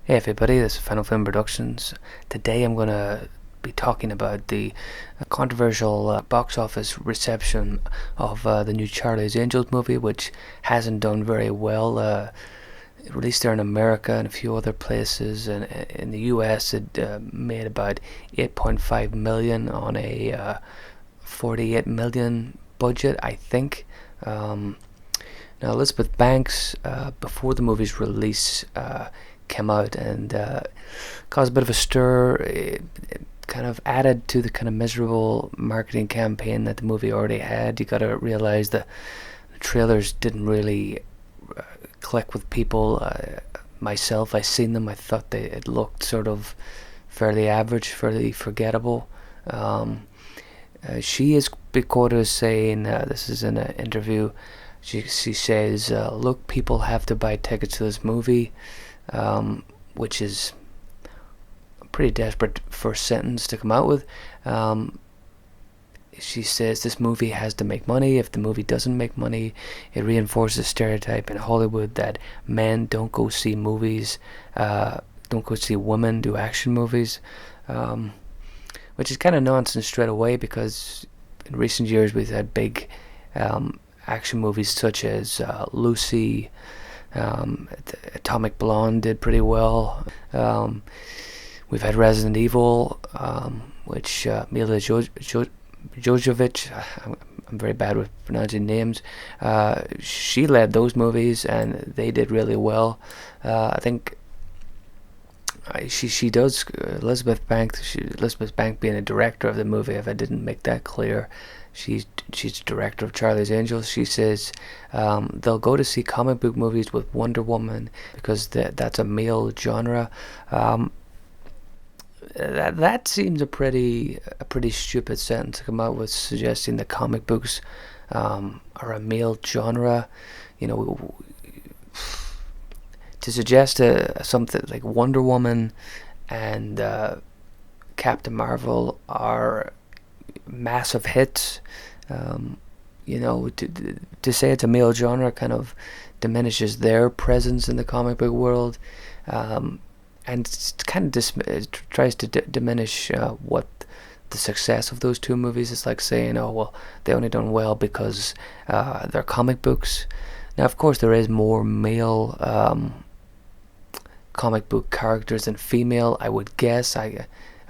Hey everybody, this is Final Film Productions. Today I'm going to be talking about the controversial box office reception of the new Charlie's Angels movie, which hasn't done very well. Released there in America and a few other places, and in the US it made about 8.5 million on a 48 million budget, I think. Now Elizabeth Banks, before the movie's release, came out and caused a bit of a stir. It kind of added to the kind of miserable marketing campaign that the movie already had. You got to realize that the trailers didn't really click with people. Myself, I seen them. I thought it looked sort of fairly average, fairly forgettable. She is quoted as saying, this is in an interview, she says, look, people have to buy tickets to this movie, which is a pretty desperate first sentence to come out with. She says this movie has to make money. If the movie doesn't make money, it reinforces a stereotype in Hollywood that men don't go see movies, don't go see women do action movies, which is kind of nonsense straight away, because in recent years we've had big action movies such as Lucy. Atomic Blonde did pretty well. We've had Resident Evil, which Mila Jovovich, I'm very bad with pronouncing names, she led those movies and they did really well. I think she does, Elizabeth Banks being a director of the movie, if I didn't make that clear. She's director of Charlie's Angels. She says they'll go to see comic book movies with Wonder Woman because that's a male genre. That seems a pretty stupid sentence to come out with, suggesting that comic books are a male genre. You know, to suggest something like Wonder Woman and Captain Marvel are massive hits, to say it's a male genre kind of diminishes their presence in the comic book world, and it's kind of tries to diminish what the success of those two movies is. Like saying, oh well, they only done well because they're comic books. Now of course there is more male comic book characters than female, I would guess.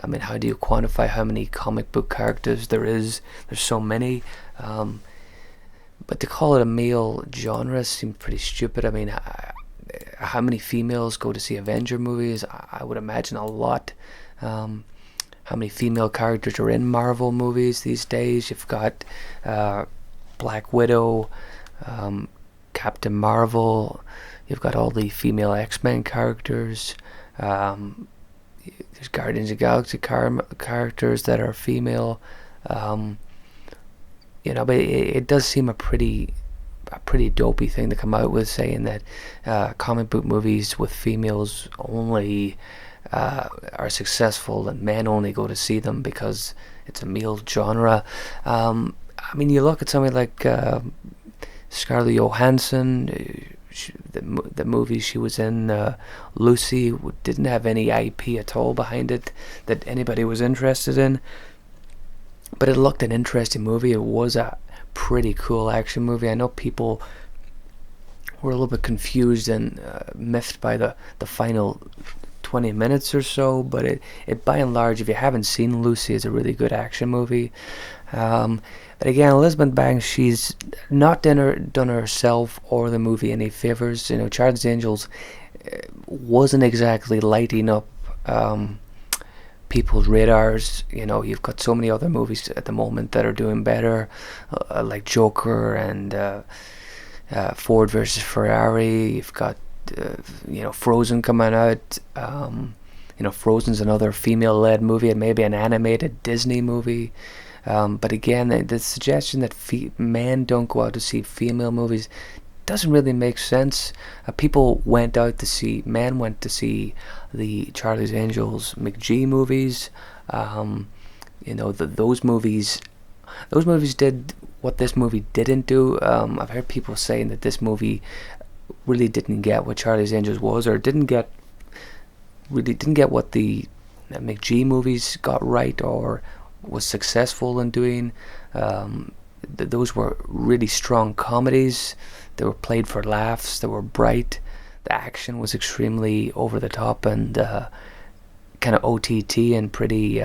I mean, how do you quantify how many comic book characters there is? There's so many. But to call it a male genre seems pretty stupid. I mean, how many females go to see Avenger movies? I would imagine a lot. How many female characters are in Marvel movies these days? You've got Black Widow, Captain Marvel. You've got all the female X-Men characters. There's Guardians of the Galaxy characters that are female. But it does seem a pretty dopey thing to come out with, saying that comic book movies with females only are successful and men only go to see them because it's a male genre. I mean, you look at somebody like Scarlett Johansson. The movie she was in, Lucy, didn't have any IP at all behind it that anybody was interested in, but it looked an interesting movie. It was a pretty cool action movie. I know people were a little bit confused and miffed by the final 20 minutes or so, but it by and large, if you haven't seen Lucy, is a really good action movie. But again, Elizabeth Banks, she's not done herself or the movie any favors. Charlie's Angels wasn't exactly lighting up people's radars. You've got so many other movies at the moment that are doing better, like Joker and Ford versus Ferrari. You've got Frozen coming out. Frozen's another female-led movie, and maybe an animated Disney movie. But again, the suggestion that men don't go out to see female movies doesn't really make sense. Men went to see the Charlie's Angels McGee movies. Those movies did what this movie didn't do. I've heard people saying that this movie really didn't get what Charlie's Angels was, or didn't get really didn't get what the McG movies got right or was successful in doing. Those were really strong comedies. They were played for laughs. They were bright. The action was extremely over the top and kind of OTT and pretty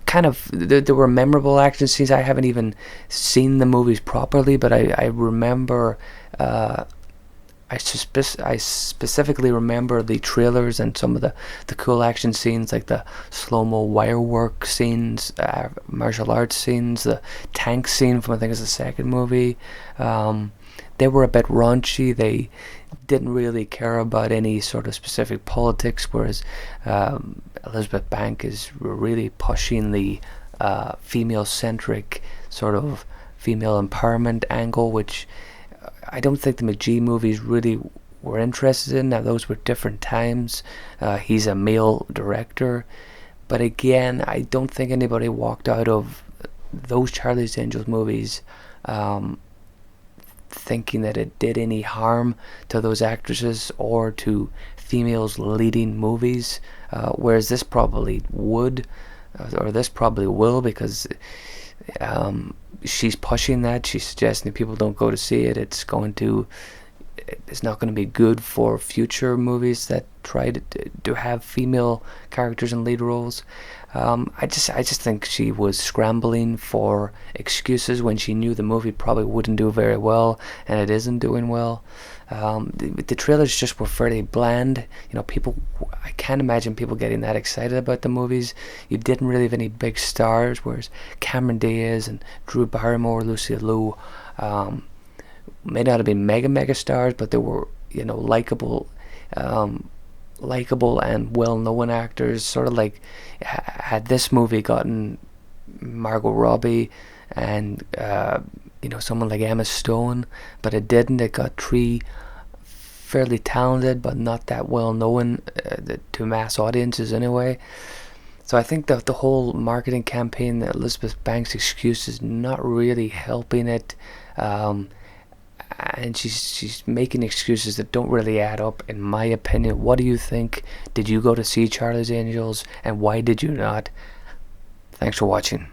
kind of. There were memorable action scenes. I haven't even seen the movies properly, but I remember. I specifically remember the trailers and some of the cool action scenes, like the slow-mo wire work scenes, martial arts scenes, the tank scene from I think it's the second movie. They were a bit raunchy. They didn't really care about any sort of specific politics, whereas Elizabeth Banks is really pushing the female-centric sort of female empowerment angle, which I don't think the McG movies really were interested in. Now, those were different times. He's a male director. But again, I don't think anybody walked out of those Charlie's Angels movies thinking that it did any harm to those actresses or to females leading movies. Whereas this probably would, or this probably will, because she's pushing that. She's suggesting that people don't go to see it. It's not going to be good for future movies that try to have female characters in lead roles. I just think she was scrambling for excuses when she knew the movie probably wouldn't do very well, and it isn't doing well. The trailers just were fairly bland. I can't imagine people getting that excited about the movies. You didn't really have any big stars, whereas Cameron Diaz and Drew Barrymore, Lucy Liu, may not have been mega stars, but they were likable and well-known actors. Sort of like, had this movie gotten Margot Robbie and someone like Emma Stone, but it didn't. It got three fairly talented but not that well-known to mass audiences anyway. So I think that the whole marketing campaign, that Elizabeth Banks' excuse, is not really helping it. And she's making excuses that don't really add up, in my opinion. What do you think? Did you go to see Charlie's Angels, and why did you not? Thanks for watching.